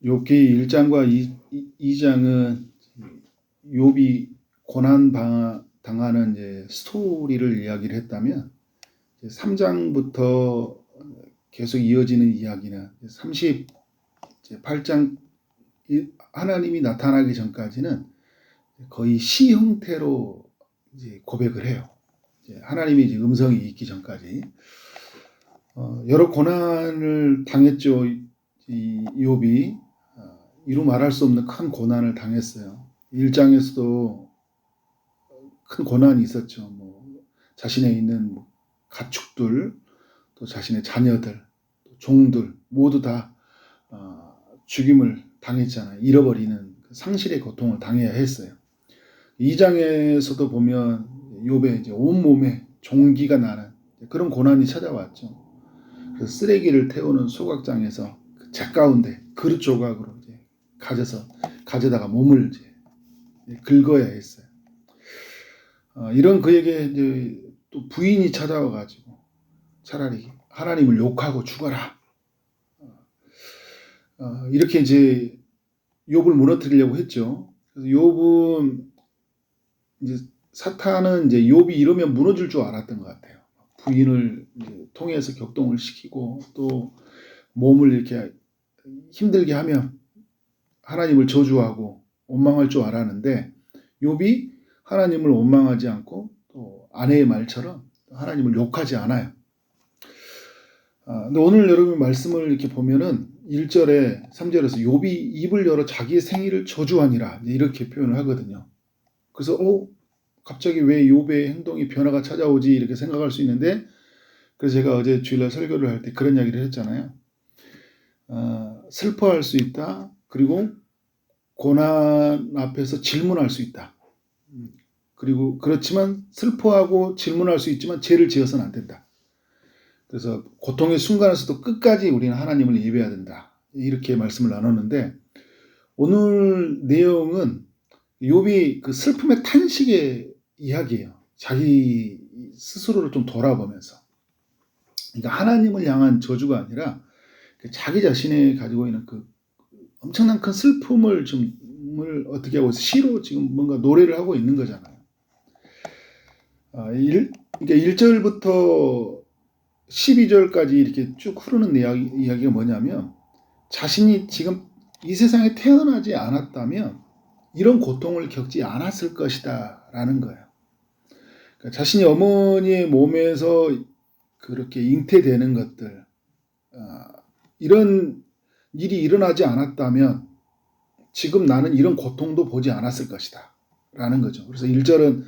욥기 1장과 2장은 욥이 고난 당하는 이제 스토리를 이야기를 했다면 3장부터 계속 이어지는 이야기는 38장 하나님이 나타나기 전까지는 거의 시 형태로 이제 고백을 해요. 하나님이 이제 음성이 있기 전까지 여러 고난을 당했죠. 이 욥이 이루 말할 수 없는 큰 고난을 당했어요. 1장에서도 큰 고난이 있었죠. 자신의 있는 가축들, 또 자신의 자녀들, 종들 모두 다 죽임을 당했잖아요. 잃어버리는 상실의 고통을 당해야 했어요. 2장에서도 보면 욥의 이제 온몸에 종기가 나는 그런 고난이 찾아왔죠. 그래서 쓰레기를 태우는 소각장에서 그 재 가운데 그릇 조각으로 이제 가져다가 몸을 이제 긁어야 했어요. 이런 그에게 이제 또 부인이 찾아와가지고 차라리 하나님을 욕하고 죽어라. 이렇게 이제 욥을 무너뜨리려고 했죠. 그래서 욥은 이제 사탄은 이제 욥이 이러면 무너질 줄 알았던 것 같아요. 부인을 이제 통해서 격동을 시키고 또 몸을 이렇게 힘들게 하면 하나님을 저주하고 원망할 줄 알았는데 욥이 하나님을 원망하지 않고 또 아내의 말처럼 하나님을 욕하지 않아요. 근데 오늘 여러분 말씀을 이렇게 보면은 1절에 3절에서 욥이 입을 열어 자기의 생일을 저주하니라 이렇게 표현을 하거든요. 그래서 갑자기 왜 욥의 행동이 변화가 찾아오지 이렇게 생각할 수 있는데 그래서 제가 어제 주일날 설교를 할 때 그런 이야기를 했잖아요. 슬퍼할 수 있다. 그리고 고난 앞에서 질문할 수 있다. 그리고 그렇지만 슬퍼하고 질문할 수 있지만 죄를 지어서는 안 된다. 그래서 고통의 순간에서도 끝까지 우리는 하나님을 예배해야 된다. 이렇게 말씀을 나눴는데 오늘 내용은 욥이 그 슬픔의 탄식의 이야기예요. 자기 스스로를 좀 돌아보면서. 그러니까 하나님을 향한 저주가 아니라 자기 자신이 가지고 있는 그 엄청난 큰 슬픔을 어떻게 하고 있어? 시로 지금 뭔가 노래를 하고 있는 거잖아요. 그러니까 1절부터 12절까지 이렇게 쭉 흐르는 이야기가 뭐냐면 자신이 지금 이 세상에 태어나지 않았다면 이런 고통을 겪지 않았을 것이다 라는 거예요. 그러니까 자신이 어머니의 몸에서 그렇게 잉태되는 것들 이런 일이 일어나지 않았다면 지금 나는 이런 고통도 보지 않았을 것이다 라는 거죠. 그래서 1절은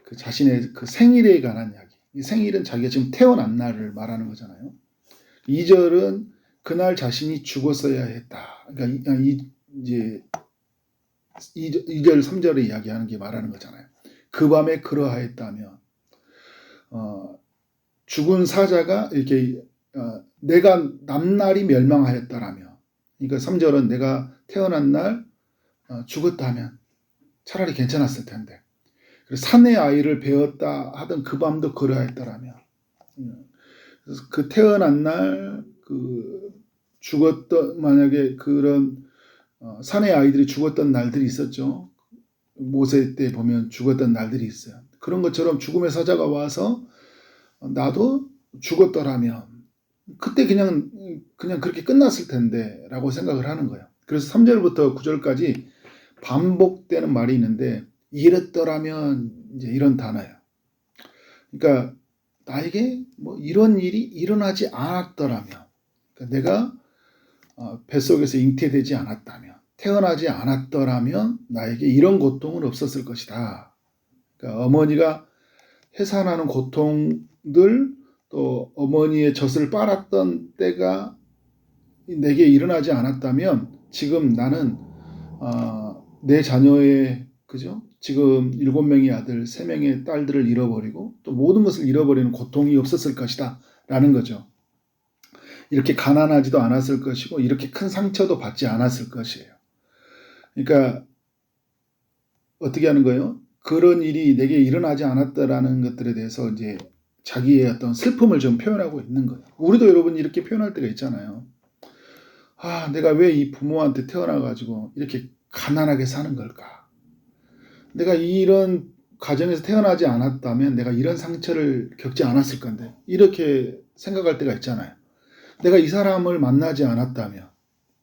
그 자신의 그 생일에 관한 이야기. 이 생일은 자기가 지금 태어난 날을 말하는 거잖아요. 2절은 그날 자신이 죽었어야 했다. 그러니까 이제 2절 3절에 이야기하는 게 말하는 거잖아요. 그 밤에 그러하였다면 죽은 사자가 이렇게 내가 남날이 멸망하였다라며 그러니까 3절은 내가 태어난 날 죽었다면 차라리 괜찮았을 텐데 그래서 산의 아이를 베었다 하던 그 밤도 그러하였다라며 그래서 그 태어난 날 그 죽었던 만약에 그런 산의 아이들이 죽었던 날들이 있었죠. 모세 때 보면 죽었던 날들이 있어요. 그런 것처럼 죽음의 사자가 와서 나도 죽었더라면 그때 그냥 그렇게 끝났을 텐데 라고 생각을 하는 거예요. 그래서 3절부터 9절까지 반복되는 말이 있는데 이랬더라면 이제 이런 단어예요. 그러니까 나에게 뭐 이런 일이 일어나지 않았더라면 그러니까 내가 뱃속에서 잉태되지 않았다면 태어나지 않았더라면 나에게 이런 고통은 없었을 것이다. 그러니까 어머니가 해산하는 고통들 또 어머니의 젖을 빨았던 때가 내게 일어나지 않았다면 지금 나는 내 자녀의 그죠? 지금 7명의 아들, 3명의 딸들을 잃어버리고 또 모든 것을 잃어버리는 고통이 없었을 것이다 라는 거죠. 이렇게 가난하지도 않았을 것이고 이렇게 큰 상처도 받지 않았을 것이에요. 그러니까 어떻게 하는 거예요? 그런 일이 내게 일어나지 않았다라는 것들에 대해서 이제 자기의 어떤 슬픔을 좀 표현하고 있는 거예요. 우리도 여러분 이렇게 표현할 때가 있잖아요. 내가 왜 이 부모한테 태어나가지고 이렇게 가난하게 사는 걸까? 내가 이런 가정에서 태어나지 않았다면 내가 이런 상처를 겪지 않았을 건데, 이렇게 생각할 때가 있잖아요. 내가 이 사람을 만나지 않았다면,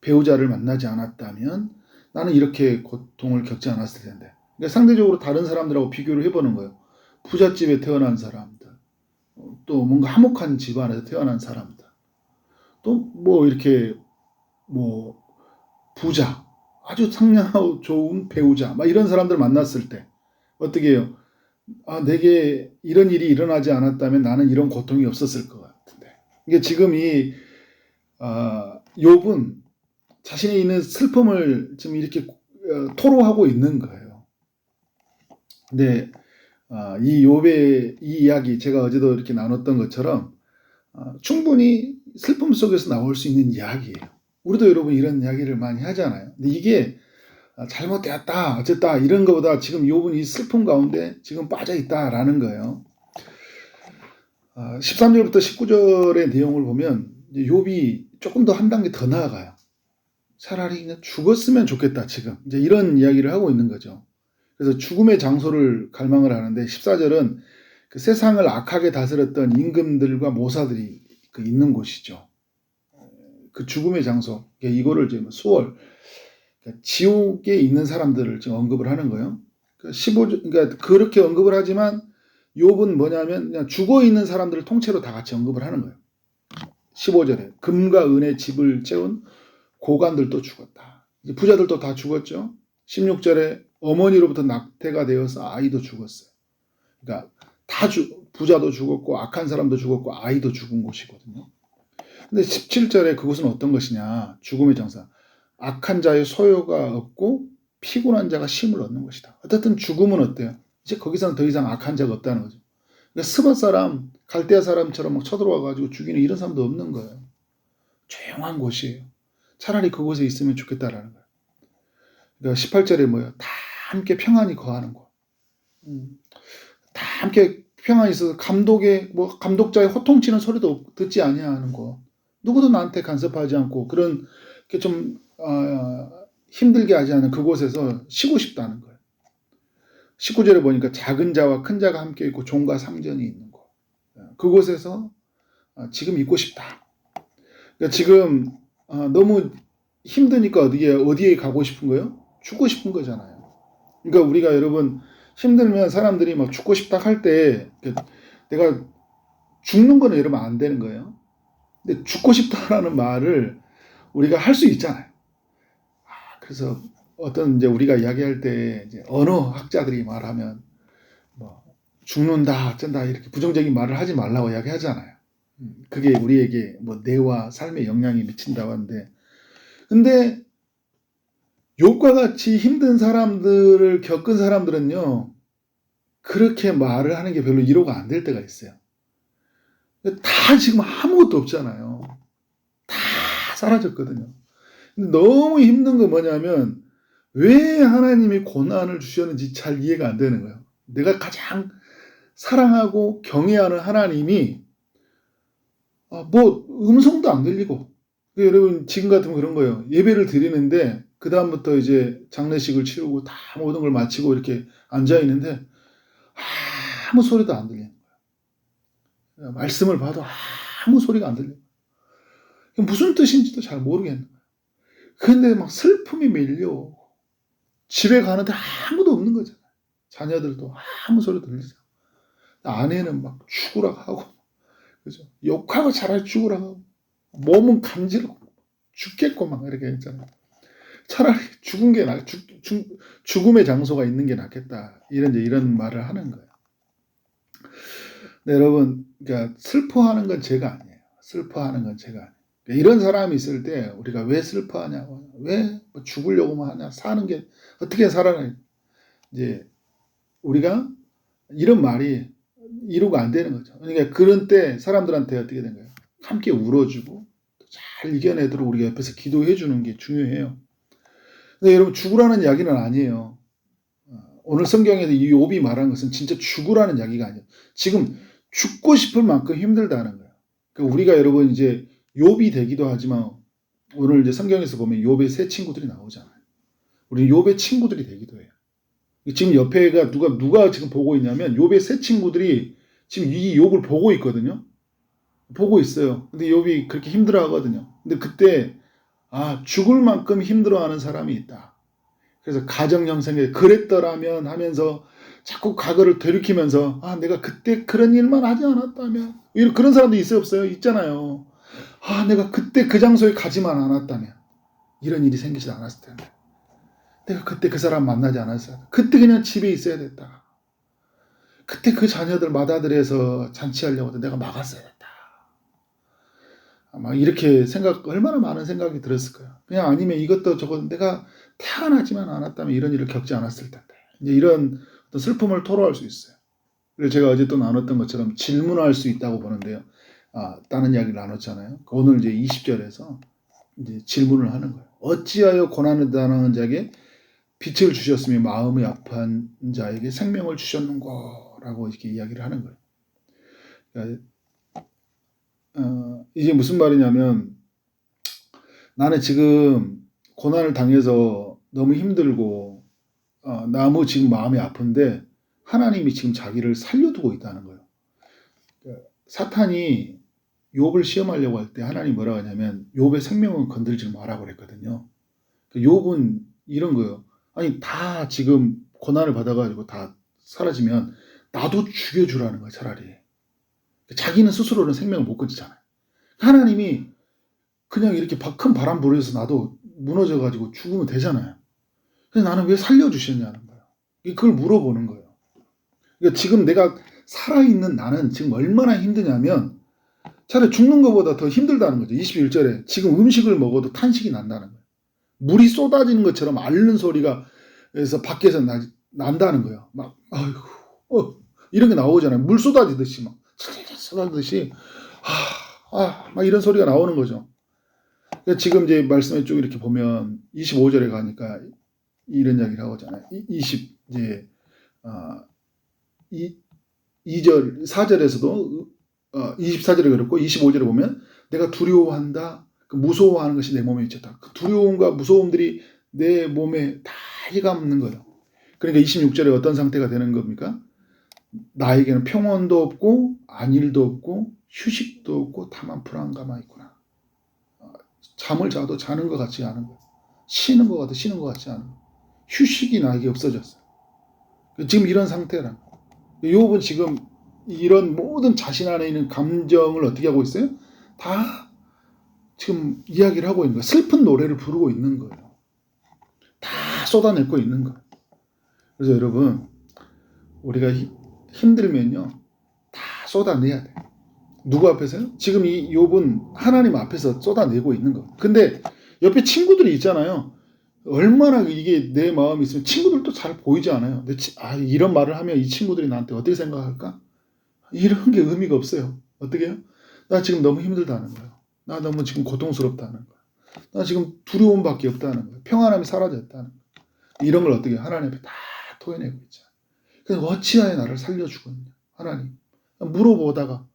배우자를 만나지 않았다면 나는 이렇게 고통을 겪지 않았을 텐데. 그러니까 상대적으로 다른 사람들하고 비교를 해보는 거예요. 부잣집에 태어난 사람들, 또 뭔가 화목한 집안에서 태어난 사람들, 또 뭐 이렇게 뭐 부자, 아주 상냥하고 좋은 배우자, 막 이런 사람들 만났을 때 어떻게 해요? 내게 이런 일이 일어나지 않았다면 나는 이런 고통이 없었을 것 같은데. 이게 지금 이 욥은 자신이 있는 슬픔을 지금 이렇게 토로하고 있는 거예요. 근데 이 욥의 이 이야기, 제가 어제도 이렇게 나눴던 것처럼 충분히 슬픔 속에서 나올 수 있는 이야기예요. 우리도 여러분 이런 이야기를 많이 하잖아요. 근데 이게 잘못되었다, 어쨌다 이런 것보다 지금 욥은 이 슬픔 가운데 지금 빠져 있다라는 거예요. 13절부터 19절의 내용을 보면 욥이 조금 더 한 단계 더 나아가요. 차라리 그냥 죽었으면 좋겠다 지금, 이제 이런 이야기를 하고 있는 거죠. 그래서 죽음의 장소를 갈망을 하는데 14절은 그 세상을 악하게 다스렸던 임금들과 모사들이 있는 곳이죠. 그 죽음의 장소, 이거를 지금 수월, 그러니까 지옥에 있는 사람들을 지금 언급을 하는 거예요. 그러니까 그렇게 언급을 하지만 욥은 뭐냐면 그냥 죽어 있는 사람들을 통째로 다 같이 언급을 하는 거예요. 15절에 금과 은의 집을 채운 고관들도 죽었다. 이제 부자들도 다 죽었죠. 16절에 어머니로부터 낙태가 되어서 아이도 죽었어요. 그러니까 부자도 죽었고 악한 사람도 죽었고 아이도 죽은 곳이거든요. 근데 17절에 그것은 어떤 것이냐? 죽음의 장사. 악한 자의 소요가 없고 피곤한 자가 쉼을 얻는 것이다. 어쨌든 죽음은 어때요? 이제 거기서는 더 이상 악한 자가 없다는 거죠. 그러니까 스바 사람, 갈대아 사람처럼 막 쳐들어와가지고 죽이는 이런 사람도 없는 거예요. 조용한 곳이에요. 차라리 그곳에 있으면 좋겠다라는 거예요. 그러니까 18절에 뭐예요? 다 함께 평안히 거하는 곳. 다 함께 평안히 있어서 감독자의 호통치는 소리도 듣지 아니하는 곳. 누구도 나한테 간섭하지 않고 그런 좀 힘들게 하지 않은 그곳에서 쉬고 싶다는 거예요. 19절에 보니까 작은 자와 큰 자가 함께 있고 종과 상전이 있는 곳. 그곳에서 지금 있고 싶다. 그러니까 지금 너무 힘드니까 어디에 가고 싶은 거예요? 죽고 싶은 거잖아요. 그러니까 우리가 여러분 힘들면 사람들이 막 죽고 싶다 할 때 내가 죽는 거는 여러분 안 되는 거예요. 근데 죽고 싶다라는 말을 우리가 할 수 있잖아요. 그래서 어떤 이제 우리가 이야기할 때 이제 언어 학자들이 말하면 뭐 죽는다, 어쩐다 이렇게 부정적인 말을 하지 말라고 이야기하잖아요. 그게 우리에게 뭐 뇌와 삶에 영향이 미친다고 하는데, 근데 욥과 같이 힘든 사람들을 겪은 사람들은요 그렇게 말을 하는 게 별로 위로가 안 될 때가 있어요. 다 지금 아무것도 없잖아요. 다 사라졌거든요. 근데 너무 힘든 건 뭐냐면 왜 하나님이 고난을 주셨는지 잘 이해가 안 되는 거예요. 내가 가장 사랑하고 경외하는 하나님이 뭐 음성도 안 들리고, 여러분 지금 같으면 그런 거예요. 예배를 드리는데 그 다음부터 이제 장례식을 치르고 다 모든 걸 마치고 이렇게 앉아 있는데 아무 소리도 안 들리는 거예요. 말씀을 봐도 아무 소리가 안 들려요. 무슨 뜻인지도 잘 모르겠는 거예요. 근데 막 슬픔이 밀려 집에 가는데 아무도 없는 거잖아요. 자녀들도 아무 소리도 들리지 않고, 아내는 막 죽으라 하고, 그죠? 욕하고 차라리 죽으라 하고, 몸은 간지럽고 죽겠고 막 이렇게 했잖아요. 차라리 죽은 게 죽음의 장소가 있는 게 낫겠다. 이런 말을 하는 거예요. 네, 여러분, 그러니까 슬퍼하는 건 제가 아니에요. 슬퍼하는 건 제가 아니에요. 그러니까 이런 사람이 있을 때 우리가 왜 슬퍼하냐고, 왜 죽으려고만 하냐, 사는 게 어떻게 살아나, 이제 우리가 이런 말이 이루가 안 되는 거죠. 그러니까 그런 때 사람들한테 어떻게 된 거예요? 함께 울어주고 잘 이겨내도록 우리가 옆에서 기도해 주는 게 중요해요. 근데 여러분 죽으라는 이야기는 아니에요. 오늘 성경에서 이 욥이 말한 것은 진짜 죽으라는 이야기가 아니에요. 지금 죽고 싶을 만큼 힘들다는 거예요. 그러니까 우리가 여러분 이제 욥이 되기도 하지만 오늘 이제 성경에서 보면 욥의 세 친구들이 나오잖아요. 우리 욥의 친구들이 되기도 해요. 지금 옆에가 누가 지금 보고 있냐면 욥의 세 친구들이 지금 이 욥을 보고 있거든요. 보고 있어요. 근데 욥이 그렇게 힘들어하거든요. 근데 그때 죽을 만큼 힘들어하는 사람이 있다. 그래서 가정 형성에 그랬더라면 하면서 자꾸 과거를 되돌이키면서 내가 그때 그런 일만 하지 않았다면, 그런 사람도 있어요 없어요? 있잖아요. 내가 그때 그 장소에 가지만 않았다면 이런 일이 생기지 않았을 텐데, 내가 그때 그 사람 만나지 않았어야 돼. 그때 그냥 집에 있어야 됐다. 그때 그 자녀들 맏아들에서 잔치하려고 내가 막았어야 됐다. 아마 이렇게 얼마나 많은 생각이 들었을 거야. 그냥 아니면 이것도 저것도 내가 태어나지만 않았다면 이런 일을 겪지 않았을 텐데. 이제 이런 어떤 슬픔을 토로할 수 있어요. 그래서 제가 어제 또 나눴던 것처럼 질문할 수 있다고 보는데요. 다른 이야기를 나눴잖아요. 오늘 이제 20절에서 이제 질문을 하는 거예요. 어찌하여 고난을 당하는 자에게 빛을 주셨으며 마음이 아픈 자에게 생명을 주셨는고라고 이렇게 이야기를 하는 거예요. 그러니까 이게 무슨 말이냐면, 나는 지금 고난을 당해서 너무 힘들고 너무 지금 마음이 아픈데 하나님이 지금 자기를 살려두고 있다는 거예요. 그러니까 사탄이 욥을 시험하려고 할 때 하나님 뭐라고 하냐면 욥의 생명은 건들지 마라고 그랬거든요. 그러니까 욥은 이런 거예요. 아니 다 지금 고난을 받아가지고 다 사라지면 나도 죽여주라는 거야 차라리. 자기는 스스로는 생명을 못 건지잖아요. 하나님이 그냥 이렇게 큰 바람 불어서 나도 무너져가지고 죽으면 되잖아요. 근데 나는 왜 살려주셨냐는 거예요. 그걸 물어보는 거예요. 그러니까 지금 내가 살아있는 나는 지금 얼마나 힘드냐면 차라리 죽는 것보다 더 힘들다는 거죠. 21절에 지금 음식을 먹어도 탄식이 난다는 거예요. 물이 쏟아지는 것처럼 앓는 소리가 그래서 밖에서 난다는 거예요. 막 아이고 이런 게 나오잖아요. 물 쏟아지듯이 막 쏟아지듯이 막 이런 소리가 나오는 거죠. 그러니까 지금 이제 말씀에 쭉 이렇게 보면 25절에 가니까 이런 이야기를 하고잖아요. 2절 4절에서도 24절에 그렇고 25절에 보면 내가 두려워한다. 무서워하는 것이 내 몸에 있었다. 그 두려움과 무서움들이 내 몸에 다 휘감는 거예요. 그러니까 26절에 어떤 상태가 되는 겁니까? 나에게는 평온도 없고 안일도 없고 휴식도 없고 다만 불안감만 있구나. 잠을 자도 자는 것 같지 않은 거예요. 쉬는 것 같아 쉬는 것 같지 않은 거예요. 휴식이 나에게 없어졌어요. 지금 이런 상태라는 거예요. 욥은 지금 이런 모든 자신 안에 있는 감정을 어떻게 하고 있어요? 다 지금 이야기를 하고 있는 거예요. 슬픈 노래를 부르고 있는 거예요. 다 쏟아내고 있는 거예요. 그래서 여러분, 우리가 힘들면요 다 쏟아내야 돼요. 누구 앞에서요? 지금 이 욥은 하나님 앞에서 쏟아내고 있는 거예요. 근데 옆에 친구들이 있잖아요. 얼마나 이게 내 마음이 있으면 친구들도 잘 보이지 않아요. 이런 말을 하면 이 친구들이 나한테 어떻게 생각할까? 이런 게 의미가 없어요. 어떻게 해요? 나 지금 너무 힘들다는 거예요. 나 너무 지금 고통스럽다는 거예요. 나 지금 두려움밖에 없다는 거예요. 평안함이 사라졌다는 거예요. 이런 걸 어떻게 하나님 앞에 다 토해내고 있잖아요. 그래서 어찌하여 나를 살려주고 있냐. 하나님. 물어보다가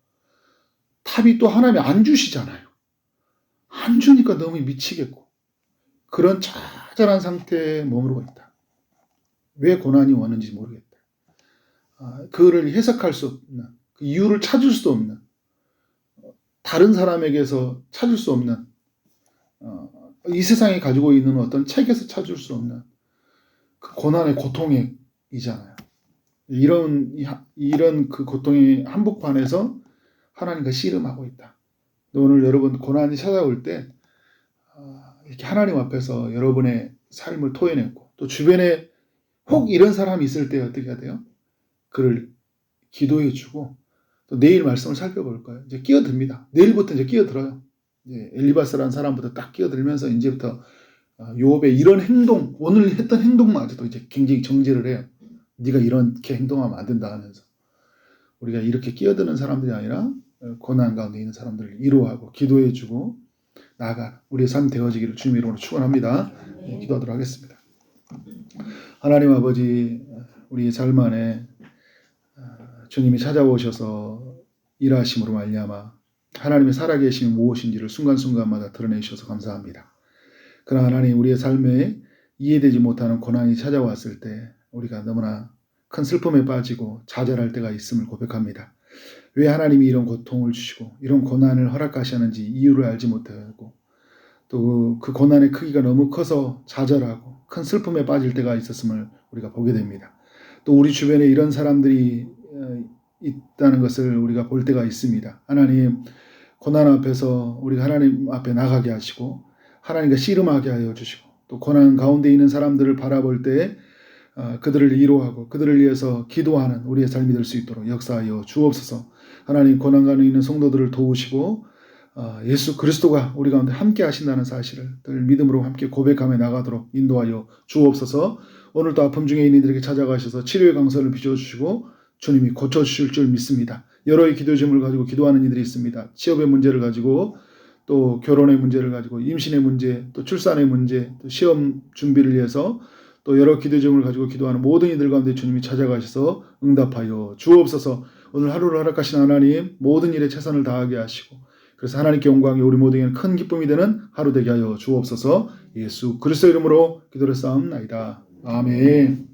답이 또 하나님이 안 주시잖아요. 안 주니까 너무 미치겠고 그런 처절한 상태에 머무르고 있다. 왜 고난이 오는지 모르겠다. 그거를 해석할 수 없는, 그 이유를 찾을 수 없는, 다른 사람에게서 찾을 수 없는, 이 세상에 가지고 있는 어떤 책에서 찾을 수 없는 그 고난의 고통이잖아요. 이런 그 고통의 한복판에서 하나님과 씨름하고 있다. 오늘 여러분 고난이 찾아올 때 이렇게 하나님 앞에서 여러분의 삶을 토해내고 또 주변에 혹 이런 사람이 있을 때 어떻게 해야 돼요? 그를 기도해주고 또 내일 말씀을 살펴볼 거예요. 이제 끼어듭니다. 내일부터 이제 끼어들어요. 엘리바스라는 사람부터 딱 끼어들면서 이제부터 욥의 이런 행동, 오늘 했던 행동마저도 이제 굉장히 정죄를 해요. 네가 이렇게 행동하면 안 된다 하면서 우리가 이렇게 끼어드는 사람들이 아니라 고난 가운데 있는 사람들을 위로하고 기도해주고 나아가 우리의 삶 되어지기를 주님 이름으로 축원합니다. 기도하도록 하겠습니다. 하나님 아버지, 우리의 삶 안에 주님이 찾아오셔서 일하심으로 말미암아 하나님의 살아계심이 무엇인지를 순간순간마다 드러내주셔서 감사합니다. 그러나 하나님, 우리의 삶에 이해되지 못하는 고난이 찾아왔을 때 우리가 너무나 큰 슬픔에 빠지고 좌절할 때가 있음을 고백합니다. 왜 하나님이 이런 고통을 주시고 이런 고난을 허락하시는지 이유를 알지 못하고 또 그 고난의 크기가 너무 커서 좌절하고 큰 슬픔에 빠질 때가 있었음을 우리가 보게 됩니다. 또 우리 주변에 이런 사람들이 있다는 것을 우리가 볼 때가 있습니다. 하나님, 고난 앞에서 우리가 하나님 앞에 나가게 하시고 하나님과 씨름하게 하여 주시고 또 고난 가운데 있는 사람들을 바라볼 때 그들을 위로하고 그들을 위해서 기도하는 우리의 삶이 될 수 있도록 역사하여 주옵소서. 하나님, 고난 가운데 있는 성도들을 도우시고 예수 그리스도가 우리 가운데 함께 하신다는 사실을 늘 믿음으로 함께 고백하며 나가도록 인도하여 주옵소서. 오늘도 아픔 중에 있는 이들에게 찾아가셔서 치료의 강선을 빚어주시고 주님이 고쳐주실 줄 믿습니다. 여러의 기도 제목을 가지고 기도하는 이들이 있습니다. 취업의 문제를 가지고 또 결혼의 문제를 가지고 임신의 문제, 또 출산의 문제, 또 시험 준비를 위해서 또 여러 기도 제목을 가지고 기도하는 모든 이들 가운데 주님이 찾아가셔서 응답하여 주옵소서. 오늘 하루를 허락하신 하나님, 모든 일에 최선을 다하게 하시고 그래서 하나님께 영광이 우리 모두에게는 큰 기쁨이 되는 하루 되게 하여 주옵소서. 예수 그리스도 이름으로 기도를 쌓옵나이다. 아멘.